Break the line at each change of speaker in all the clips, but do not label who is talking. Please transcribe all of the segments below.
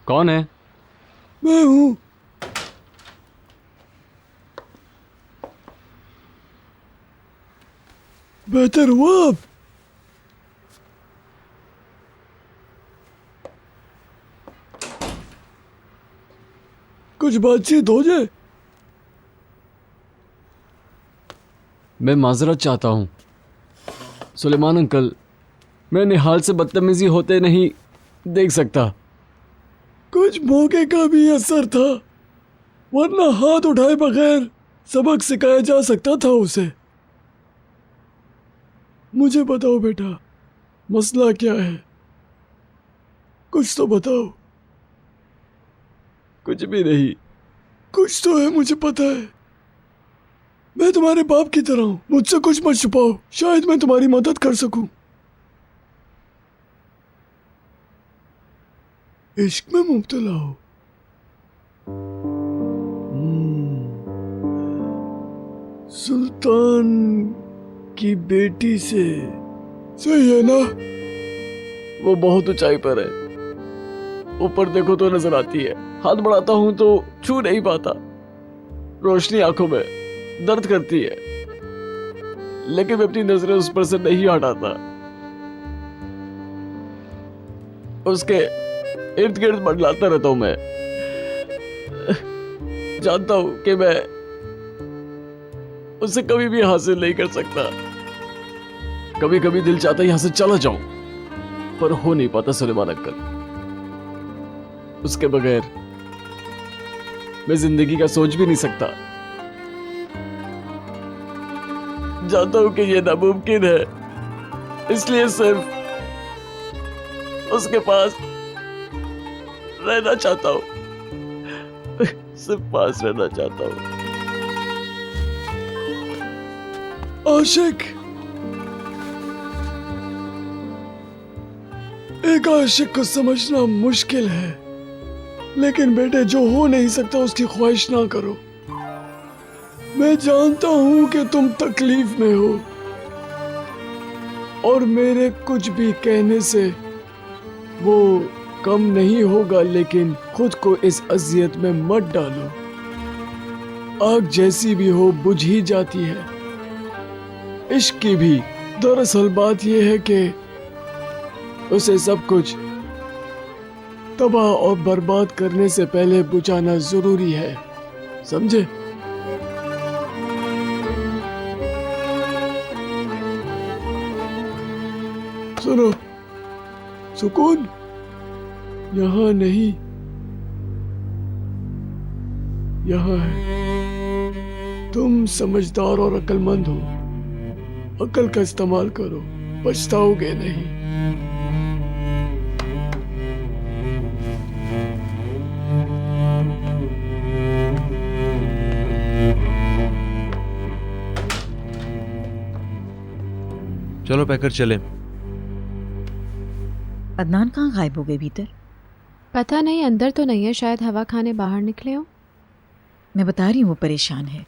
कौन है?
मैं हूं। बेहतर हुआ अब। कुछ बातचीत हो जाए।
मैं माजरत चाहता हूँ सुलेमान अंकल, मैं निहाल से बदतमीजी होते नहीं देख सकता।
कुछ मौके का भी असर था, वरना हाथ उठाए बगैर सबक सिखाया जा सकता था उसे। मुझे बताओ बेटा, मसला क्या है? कुछ तो बताओ।
कुछ भी नहीं।
कुछ तो है, मुझे पता है। मैं तुम्हारे बाप की तरह हूं, मुझसे कुछ मत छुपाओ, शायद मैं तुम्हारी मदद कर सकूं। इश्क में मुब्तला हो। सुल्तान की बेटी से। सही है ना?
वो बहुत ऊंचाई पर है, ऊपर देखो तो नजर आती है, हाथ बढ़ाता हूं तो छू नहीं पाता, रोशनी आंखों में दर्द करती है, लेकिन मैं अपनी नजरें उस पर से नहीं हटाता। उसके इर्द गिर्द मंडलाता रहता हूं मैं। जानता हूं कि मैं उसे कभी भी हासिल नहीं कर सकता। कभी कभी दिल चाहता है यहां से चला जाऊं, पर हो नहीं पाता सुलेमान अंकल। उसके बगैर मैं जिंदगी का सोच भी नहीं सकता। जानता हूं कि यह नामुमकिन है, इसलिए सिर्फ उसके पास रहना चाहता हूं, सिर्फ पास रहना चाहता हूं।
आशिक, एक आशिक को समझना मुश्किल है, लेकिन बेटे जो हो नहीं सकता उसकी ख्वाहिश ना करो। मैं जानता हूं कि तुम तकलीफ में हो, और मेरे कुछ भी कहने से वो कम नहीं होगा, लेकिन खुद को इस अजियत में मत डालो। आग जैसी भी हो बुझ ही जाती है, इश्क की भी। दरअसल बात यह है कि उसे सब कुछ तबाह और बर्बाद करने से पहले बुझाना जरूरी है, समझे? सुनो, सुकून यहाँ नहीं, यहाँ है। तुम समझदार और अक्लमंद हो, अक्ल का इस्तेमाल करो, पछताओगे नहीं।
चलो पैकर चले।
अदनान कहाँ गायब हो गए भीतर?
पता नहीं, अंदर तो नहीं है, शायद हवा खाने बाहर निकले हो।
मैं बता रही हूँ वो परेशान है।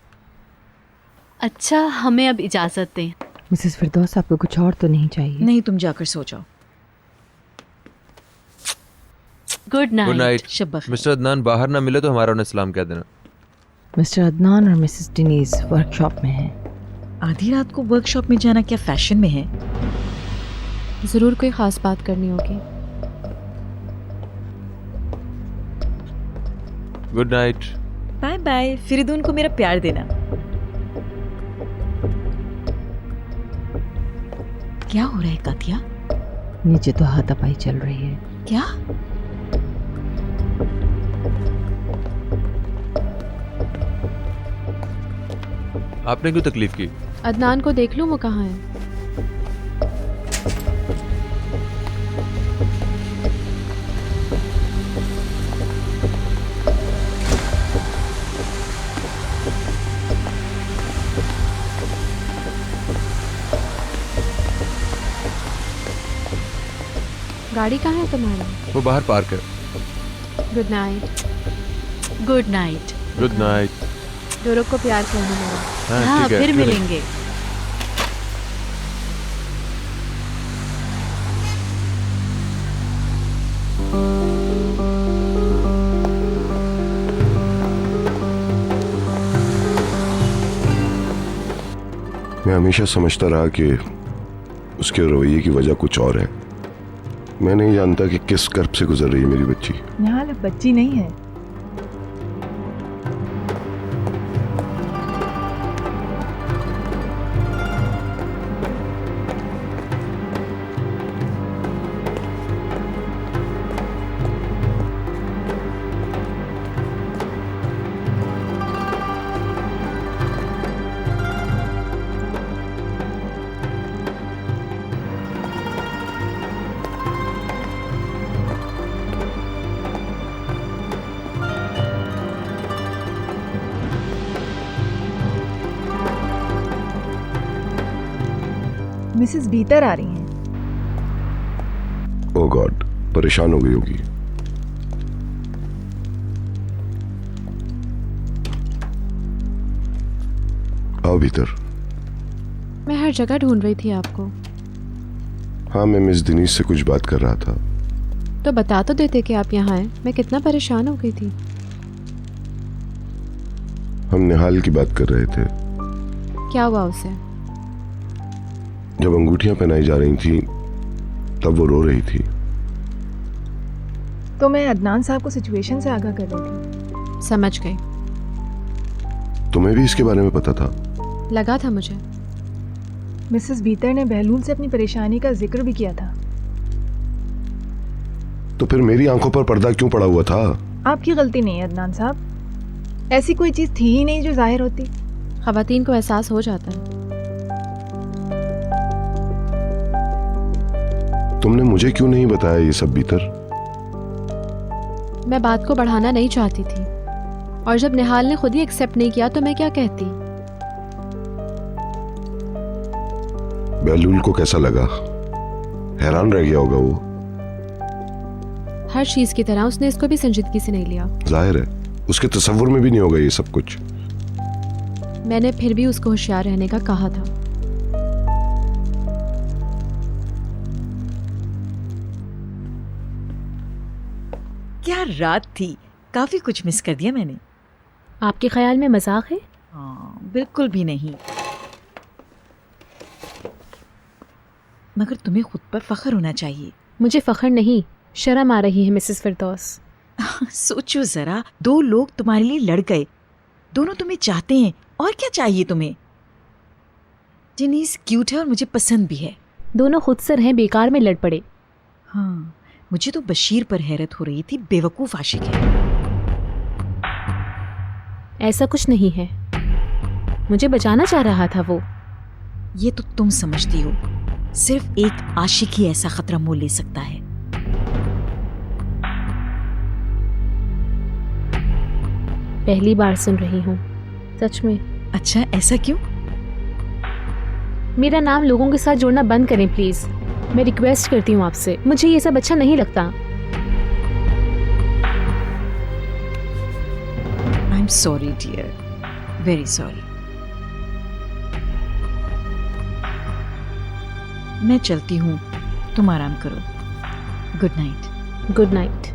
अच्छा, हमें अब इजाज़त दें।
मिसेस फिरदौस, आपको कुछ और तो नहीं चाहिए?
नहीं, तुम जाकर सो जाओ।
Good night.
Good night.
शब्बा खैर।
मिस्टर अदनान बाहर ना मिले तो हमारा उन्हें सलाम कह देना।
मिस्टर अदनान और मिसेस डिनीज वर्कशॉप में हैं।
आधी रात को वर्कशॉप में जाना क्या फैशन में है?
ज़रूर कोई ख़ास बात करनी होगी।
Good night.
Bye bye. Feridun को मेरा प्यार देना। क्या हो रहा है कातिया?
नीचे तो हाथापाई चल रही है।
क्या?
आपने क्यों तकलीफ की?
अदनान को देख लूँ, वो कहाँ है? गाड़ी कहाँ है तुम्हारी?
वो बाहर पार्क है।
Good night.
Good night.
Good night.
डोरो को प्यार करना मेरा।
हाँ,
ठीक है,
फिर मिलेंगे।
हमेशा समझता रहा कि उसके रवैये की वजह कुछ और है। मैं नहीं जानता कि किस कर्ब से गुजर रही है मेरी बच्ची।
निहाल अब बच्ची नहीं है। मिसेस बीतर आ रही हैं।
ओह गॉड, परेशान हो गई होगी। आओ भीतर।
मैं हर जगह ढूंढ रही थी आपको।
हाँ, मैं मिस दिनीश से कुछ बात कर रहा था।
तो बता तो देते कि आप यहाँ हैं। मैं कितना परेशान हो गई थी।
हम निहाल की बात कर रहे थे।
क्या हुआ उसे?
जब अंगूठियां पहनाई जा रही थी तब वो रो रही थी।
तो मैं अदनान साहब को सिचुएशन से आगाह कर रही थी।
समझ गई।
तुम्हें भी इसके बारे में पता था?
लगा था मुझे।
मिसेस बीतर ने बहलूल से अपनी परेशानी का जिक्र भी किया था।
तो फिर मेरी आंखों पर पर्दा क्यों पड़ा हुआ था?
आपकी गलती नहीं है अदनान साहब। ऐसी कोई चीज थी ही नहीं जो जाहिर होती।
खवातीन को एहसास हो जाता है।
तुमने मुझे क्यों नहीं बताया ये सब भीतर?
मैं बात को बढ़ाना नहीं चाहती थी, और जब निहाल ने खुद ही एक्सेप्ट नहीं किया तो मैं क्या कहती।
बहलूल को कैसा लगा? हैरान रह गया होगा वो।
हर चीज की तरह उसने इसको भी संजीदगी से नहीं लिया।
जाहिर है, उसके तसव्वुर में भी नहीं होगा ये सब कुछ।
मैंने फिर भी उसको होशियार रहने का कहा था।
क्या रात थी, काफी कुछ मिस कर दिया मैंने।
आपके ख्याल में मजाक है?
हाँ, बिल्कुल भी नहीं। मगर तुम्हें खुद पर फख्र होना चाहिए।
मुझे फख्र नहीं, शर्म आ रही है मिसेस फिरदौस।
सोचो जरा, 2 लोग तुम्हारे लिए लड़ गए, दोनों तुम्हें चाहते हैं, और क्या चाहिए तुम्हें? जिनीस क्यूट है और मुझे पसंद भी है।
दोनों खुद सर हैं, बेकार में लड़ पड़े।
हाँ, मुझे तो बशीर पर हैरत हो रही थी, बेवकूफ आशिक है।
ऐसा कुछ नहीं है, मुझे बचाना चाह रहा था वो।
ये तो तुम समझती हो, सिर्फ एक आशिक ही ऐसा खतरा मोल ले सकता है।
पहली बार सुन रही हूँ, सच में।
अच्छा, ऐसा क्यों?
मेरा नाम लोगों के साथ जोड़ना बंद करें प्लीज। मैं रिक्वेस्ट करती हूँ आपसे, मुझे ये सब अच्छा नहीं लगता।
I am sorry dear, very sorry. मैं चलती हूँ, तुम आराम करो। Good night.
Good night.